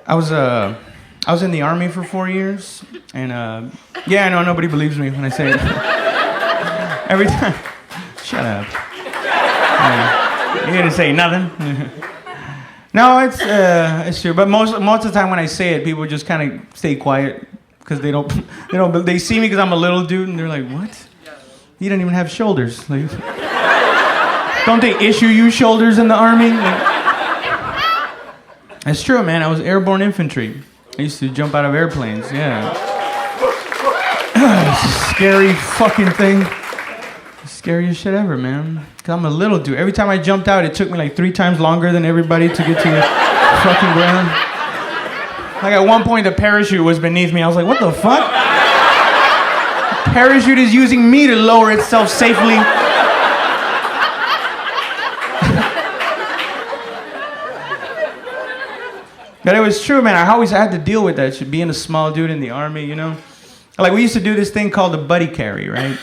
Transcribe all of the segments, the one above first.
I was in the Army for 4 years, and yeah, I know nobody believes me when I say it. Every time, shut up. You didn't say nothing. No, it's true. But most of the time when I say it, people just kind of stay quiet because they see me because I'm a little dude, and they're like, "What? You don't even have shoulders." Like, don't they issue you shoulders in the Army? Like, it's true, man. I was airborne infantry. I used to jump out of airplanes, yeah. Scary fucking thing. Scariest shit ever, man. Cause I'm a little dude. Every time I jumped out, it took me like 3 times longer than everybody to get to the fucking ground. Like at one point, the parachute was beneath me. I was like, what the fuck? The parachute is using me to lower itself safely. But it was true, man. I always had to deal with that shit, being a small dude in the Army, you know? Like, we used to do this thing called the buddy carry, right?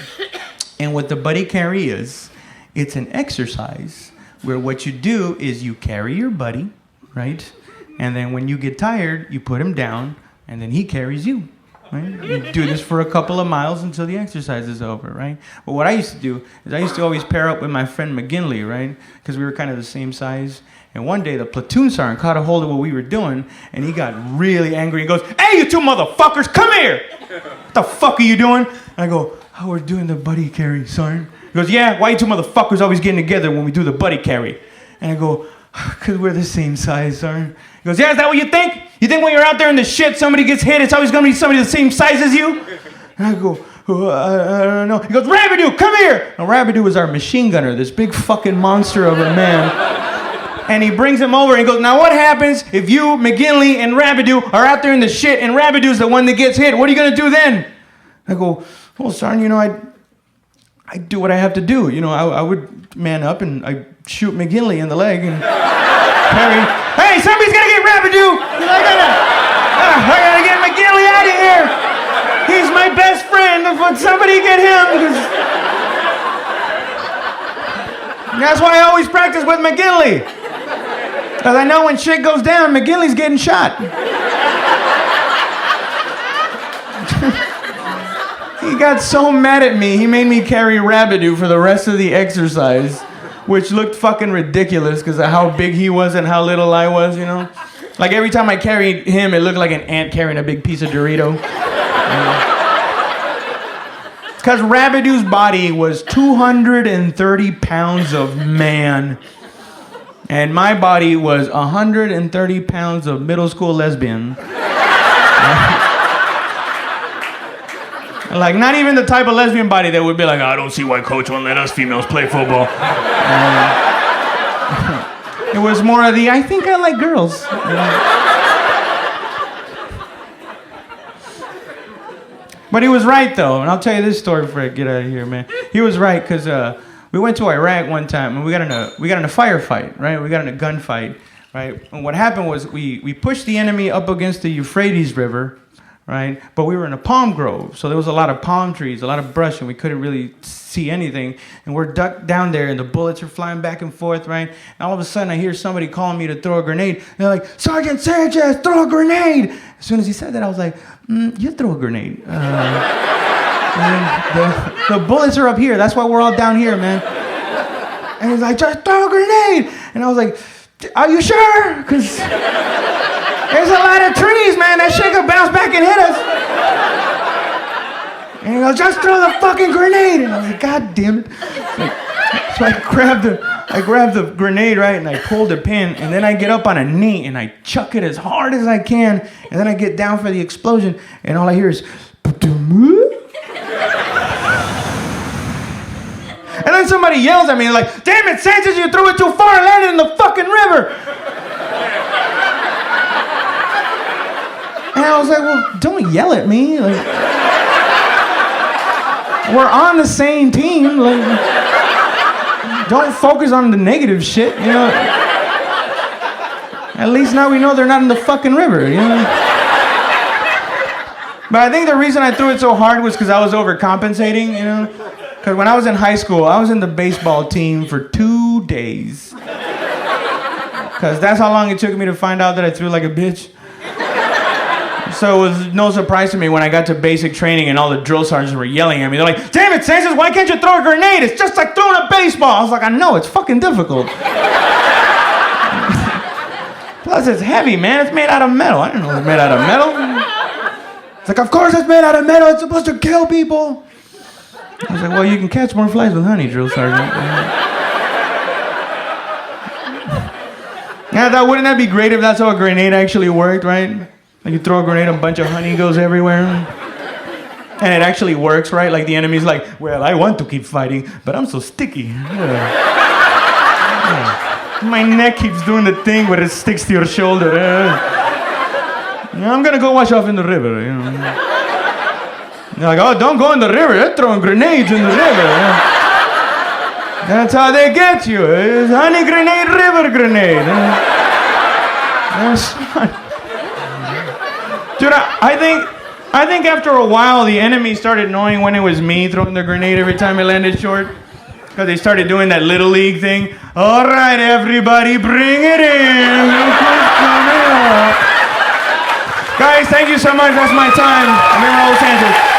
And what the buddy carry is, it's an exercise where what you do is you carry your buddy, right? And then when you get tired, you put him down, and then he carries you, right? You do this for a couple of miles until the exercise is over, right? But what I used to do is I used to always pair up with my friend McGinley, right? Because we were kind of the same size. And one day, the platoon sergeant caught a hold of what we were doing, and he got really angry. He goes, "Hey, you two motherfuckers, come here! What the fuck are you doing?" And I go, "Oh, we're doing the buddy carry, sergeant." He goes, "Yeah, why you two motherfuckers always getting together when we do the buddy carry?" And I go, "Because we're the same size, sergeant." He goes, "Yeah, is that what you think? You think when you're out there in the shit, somebody gets hit, it's always going to be somebody the same size as you?" And I go, I don't know. He goes, "Rabideau, come here!" Now, Rabideau was our machine gunner, this big fucking monster of a man. And he brings him over and he goes, "Now what happens if you, McGinley, and Rabideau are out there in the shit and Rabideau's the one that gets hit? What are you going to do then?" I go, "Well, sergeant, you know, I do what I have to do. You know, I would man up and I shoot McGinley in the leg and carry, hey, somebody's going to get Rabideau. I got to get McGinley out of here. He's my best friend. Would somebody get him?" That's why I always practice with McGinley. Because I know when shit goes down, McGinley's getting shot. He got so mad at me, he made me carry Rabideau for the rest of the exercise, which looked fucking ridiculous because of how big he was and how little I was, you know? Like every time I carried him, it looked like an ant carrying a big piece of Dorito. Because Rabideau's body was 230 pounds of man. And my body was 130 pounds of middle school lesbian. Like, not even the type of lesbian body that would be like, "I don't see why coach won't let us females play football." It was more of the, "I think I like girls." But he was right, though. And I'll tell you this story before I get out of here, man. He was right, because we went to Iraq one time, and we got in a firefight, right? We got in a gunfight, right? And what happened was we pushed the enemy up against the Euphrates River, right? But we were in a palm grove, so there was a lot of palm trees, a lot of brush, and we couldn't really see anything. And we're ducked down there, and the bullets are flying back and forth, right? And all of a sudden, I hear somebody calling me to throw a grenade. They're like, "Sergeant Sanchez, throw a grenade!" As soon as he said that, I was like, "You throw a grenade." The bullets are up here. That's why we're all down here, man. And he's like, "Just throw a grenade." And I was like, "Are you sure? Because there's a lot of trees, man. That shit could bounce back and hit us." And he goes, "Just throw the fucking grenade." And I was like, "God damn it." So I grabbed the grenade, right, and I pulled the pin, and then I get up on a knee, and I chuck it as hard as I can, and then I get down for the explosion, and all I hear is, and then somebody yells at me, like, "Damn it, Sanchez, you threw it too far and landed in the fucking river." And I was like, "Well, don't yell at me. Like, we're on the same team. Like, don't focus on the negative shit, you know. At least now we know they're not in the fucking river, you know." But I think the reason I threw it so hard was because I was overcompensating, you know. Because when I was in high school, I was in the baseball team for 2 days. Because that's how long it took me to find out that I threw like a bitch. So it was no surprise to me when I got to basic training and all the drill sergeants were yelling at me. They're like, "Damn it, Sanchez, why can't you throw a grenade? It's just like throwing a baseball." I was like, "I know, it's fucking difficult." Plus, it's heavy, man. It's made out of metal. I didn't know it was made out of metal. It's like, of course it's made out of metal. It's supposed to kill people. I was like, well, you can catch more flies with honey, drill sergeant. Yeah, wouldn't that be great if that's how a grenade actually worked, right? Like you throw a grenade, a bunch of honey goes everywhere. And it actually works, right? Like the enemy's like, well, I want to keep fighting, but I'm so sticky. My neck keeps doing the thing where it sticks to your shoulder. I'm gonna go wash off in the river, you know. They're like, oh, don't go in the river. They're throwing grenades in the river. That's how they get you. It's honey grenade, river grenade. That's fun. Dude, I think after a while the enemy started knowing when it was me throwing the grenade every time it landed short. Because they started doing that little league thing. All right, everybody, bring it in. Guys, thank you so much. That's my time. I'm in Los Angeles.